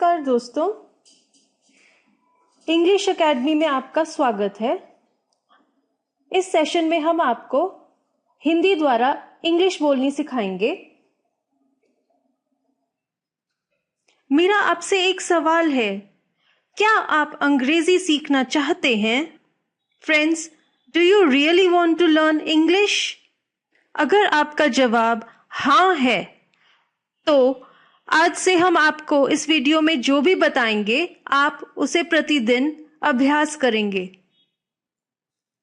नमस्कार दोस्तों, English academy में आपका स्वागत है। इस सेशन में हम आपको हिंदी द्वारा इंग्लिश बोलनी सिखाएंगे। मेरा आपसे एक सवाल है, क्या आप अंग्रेजी सीखना चाहते हैं? Friends, do you really want to learn English? अगर आपका जवाब हाँ है तो आज से हम आपको इस वीडियो में जो भी बताएंगे आप उसे प्रतिदिन अभ्यास करेंगे।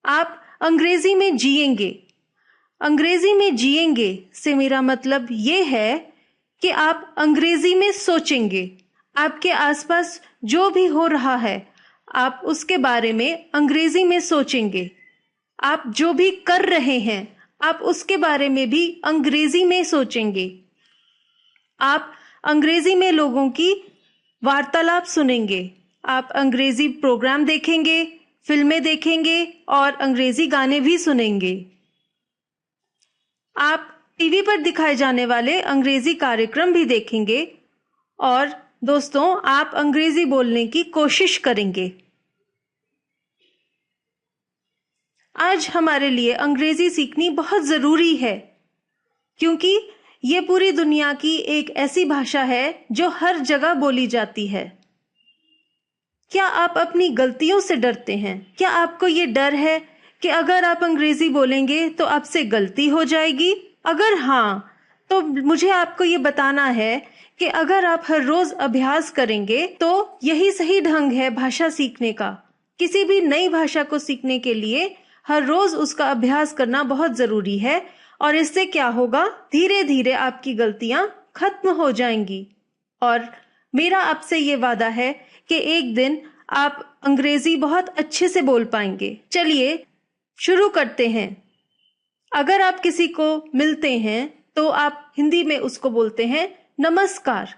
आप अंग्रेजी में जिएंगे। अंग्रेजी में जिएंगे से मेरा मतलब ये है कि आप अंग्रेजी में सोचेंगे। आपके आसपास जो भी हो रहा है आप उसके बारे में अंग्रेजी में सोचेंगे। आप जो भी कर रहे हैं आप उसके बारे में भी अंग्रेजी में सोचेंगे। आप अंग्रेजी में लोगों की वार्तालाप सुनेंगे। आप अंग्रेजी प्रोग्राम देखेंगे, फिल्में देखेंगे और अंग्रेजी गाने भी सुनेंगे। आप टीवी पर दिखाए जाने वाले अंग्रेजी कार्यक्रम भी देखेंगे और दोस्तों आप अंग्रेजी बोलने की कोशिश करेंगे। आज हमारे लिए अंग्रेजी सीखनी बहुत जरूरी है क्योंकि ये पूरी दुनिया की एक ऐसी भाषा है जो हर जगह बोली जाती है। क्या आप अपनी गलतियों से डरते हैं? क्या आपको ये डर है कि अगर आप अंग्रेजी बोलेंगे तो आपसे गलती हो जाएगी? अगर हाँ, तो मुझे आपको ये बताना है कि अगर आप हर रोज अभ्यास करेंगे तो यही सही ढंग है भाषा सीखने का। किसी भी नई भाषा को सीखने के लिए हर रोज उसका अभ्यास करना बहुत जरूरी है और इससे क्या होगा, धीरे धीरे आपकी गलतियां खत्म हो जाएंगी। और मेरा आपसे ये वादा है कि एक दिन आप अंग्रेजी बहुत अच्छे से बोल पाएंगे। चलिए शुरू करते हैं। अगर आप किसी को मिलते हैं तो आप हिंदी में उसको बोलते हैं नमस्कार,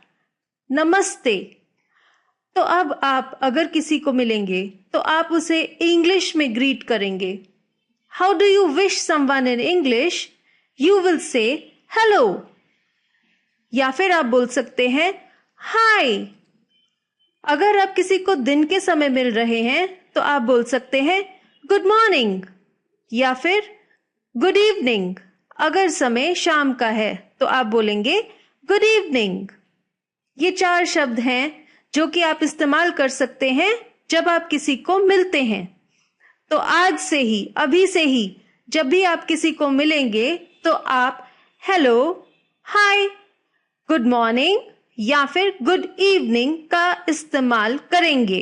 नमस्ते। तो अब आप अगर किसी को मिलेंगे तो आप उसे इंग्लिश में ग्रीट करेंगे। How do you wish someone in English? You will say hello या फिर आप बोल सकते हैं hi। अगर आप किसी को दिन के समय मिल रहे हैं तो आप बोल सकते हैं गुड मॉर्निंग या फिर गुड इवनिंग। अगर समय शाम का है तो आप बोलेंगे गुड इवनिंग। ये 4 शब्द हैं जो कि आप इस्तेमाल कर सकते हैं जब आप किसी को मिलते हैं। तो आज से ही, अभी से ही जब भी आप किसी को मिलेंगे तो आप हेलो, हाय, गुड मॉर्निंग या फिर गुड इवनिंग का इस्तेमाल करेंगे।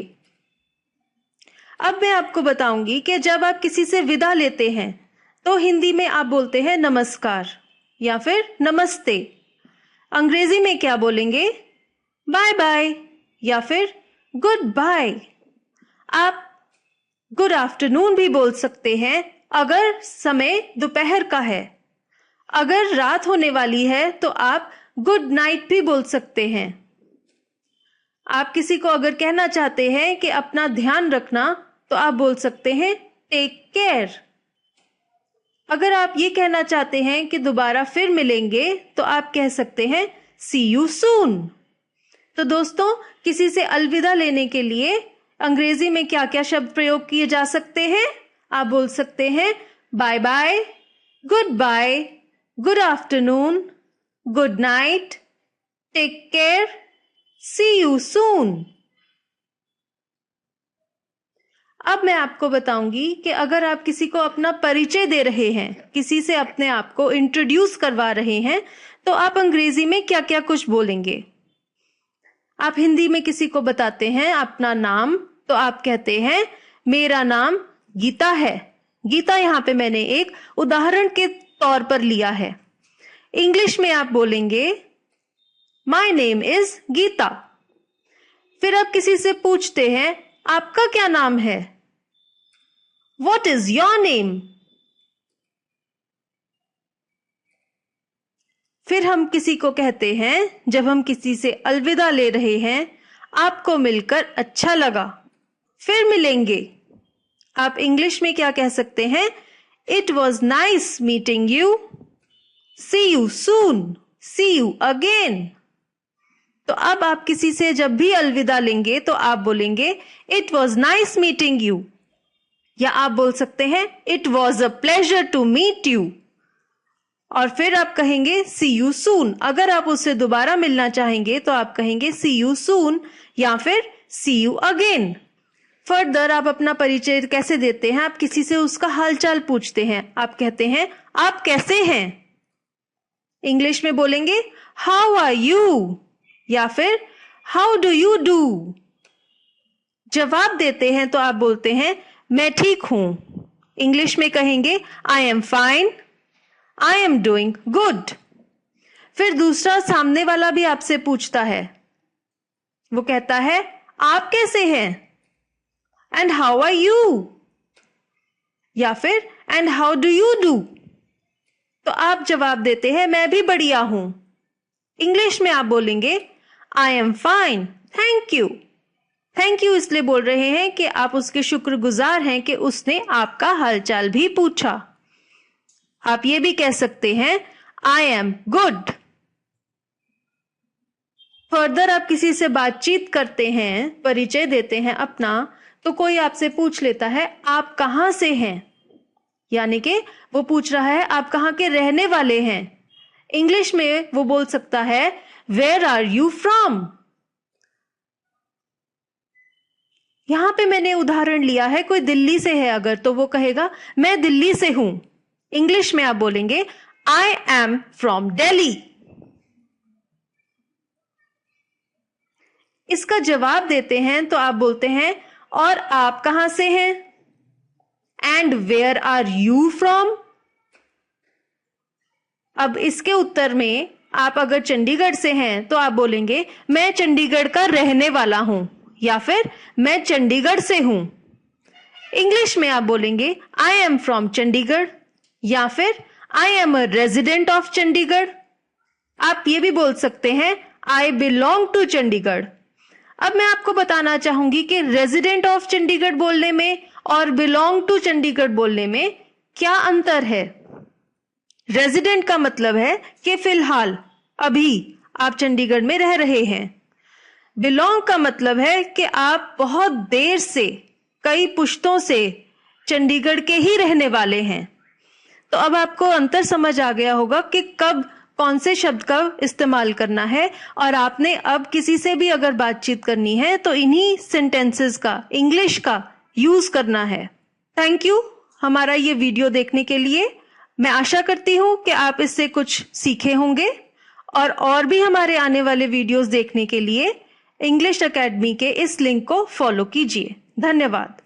अब मैं आपको बताऊंगी कि जब आप किसी से विदा लेते हैं तो हिंदी में आप बोलते हैं नमस्कार या फिर नमस्ते। अंग्रेजी में क्या बोलेंगे? बाय बाय या फिर गुड बाय। आप गुड आफ्टरनून भी बोल सकते हैं अगर समय दोपहर का है। अगर रात होने वाली है तो आप गुड नाइट भी बोल सकते हैं। आप किसी को अगर कहना चाहते हैं कि अपना ध्यान रखना तो आप बोल सकते हैं टेक केयर। अगर आप ये कहना चाहते हैं कि दोबारा फिर मिलेंगे तो आप कह सकते हैं सी यू सून। तो दोस्तों, किसी से अलविदा लेने के लिए अंग्रेजी में क्या क्या शब्द प्रयोग किए जा सकते हैं? आप बोल सकते हैं bye bye, good bye, good afternoon, good night, take care, see you soon. अब मैं आपको बताऊंगी कि अगर आप किसी को अपना परिचय दे रहे हैं, किसी से अपने आप को इंट्रोड्यूस करवा रहे हैं, तो आप अंग्रेजी में क्या क्या कुछ बोलेंगे। आप हिंदी में किसी को बताते हैं अपना नाम तो आप कहते हैं मेरा नाम गीता है। गीता यहाँ पे मैंने एक उदाहरण के तौर पर लिया है। इंग्लिश में आप बोलेंगे माय नेम इज गीता। फिर आप किसी से पूछते हैं आपका क्या नाम है? What is your name? फिर हम किसी को कहते हैं, जब हम किसी से अलविदा ले रहे हैं, आपको मिलकर अच्छा लगा, फिर मिलेंगे। आप इंग्लिश में क्या कह सकते हैं? It was nice meeting you, see you soon, see you again. तो अब आप किसी से जब भी अलविदा लेंगे तो आप बोलेंगे it was nice meeting you, या आप बोल सकते हैं it was a pleasure to meet you, और फिर आप कहेंगे सी यू सून। अगर आप उससे दोबारा मिलना चाहेंगे तो आप कहेंगे सी यू सून या फिर सी यू अगेन। फर्दर आप अपना परिचय कैसे देते हैं? आप किसी से उसका हालचाल पूछते हैं। आप कहते हैं आप कैसे हैं? इंग्लिश में बोलेंगे हाउ आर यू या फिर हाउ डू यू डू। जवाब देते हैं तो आप बोलते हैं मैं ठीक हूं। इंग्लिश में कहेंगे I am fine, I am doing good. फिर दूसरा सामने वाला भी आपसे पूछता है, वो कहता है आप कैसे हैं? एंड हाउ आर यू, या फिर and how do you do. तो आप जवाब देते हैं मैं भी बढ़िया हूं। इंग्लिश में आप बोलेंगे I am fine, thank you. Thank you इसलिए बोल रहे हैं कि आप उसके शुक्रगुजार हैं कि उसने आपका हालचाल भी पूछा। आप ये भी कह सकते हैं आई एम गुड। फर्दर आप किसी से बातचीत करते हैं, परिचय देते हैं अपना, तो कोई आपसे पूछ लेता है आप कहां से हैं, यानी कि वो पूछ रहा है आप कहां के रहने वाले हैं। इंग्लिश में वो बोल सकता है वेयर आर यू फ्रॉम। यहां पे मैंने उदाहरण लिया है, कोई दिल्ली से है अगर, तो वो कहेगा मैं दिल्ली से हूं। इंग्लिश में आप बोलेंगे आई एम फ्रॉम दिल्ली। इसका जवाब देते हैं तो आप बोलते हैं और आप कहां से हैं? And where are you from. अब इसके उत्तर में आप अगर चंडीगढ़ से हैं तो आप बोलेंगे मैं चंडीगढ़ का रहने वाला हूं, या फिर मैं चंडीगढ़ से हूं। इंग्लिश में आप बोलेंगे आई एम फ्रॉम चंडीगढ़, या फिर I am a resident of Chandigarh. आप ये भी बोल सकते हैं आई बिलोंग टू चंडीगढ़। अब मैं आपको बताना चाहूंगी कि रेजिडेंट ऑफ चंडीगढ़ बोलने में और बिलोंग टू चंडीगढ़ बोलने में क्या अंतर है। रेजिडेंट का मतलब है कि फिलहाल अभी आप चंडीगढ़ में रह रहे हैं। बिलोंग का मतलब है कि आप बहुत देर से, कई पुश्तों से चंडीगढ़ के ही रहने वाले हैं। तो अब आपको अंतर समझ आ गया होगा कि कब कौन से शब्द का इस्तेमाल करना है, और आपने अब किसी से भी अगर बातचीत करनी है तो इन्हीं सेंटेंसेस का, इंग्लिश का यूज करना है। थैंक यू हमारा ये वीडियो देखने के लिए। मैं आशा करती हूं कि आप इससे कुछ सीखे होंगे, और भी हमारे आने वाले वीडियोस देखने के लिए इंग्लिश एकेडमी के इस लिंक को फॉलो कीजिए। धन्यवाद।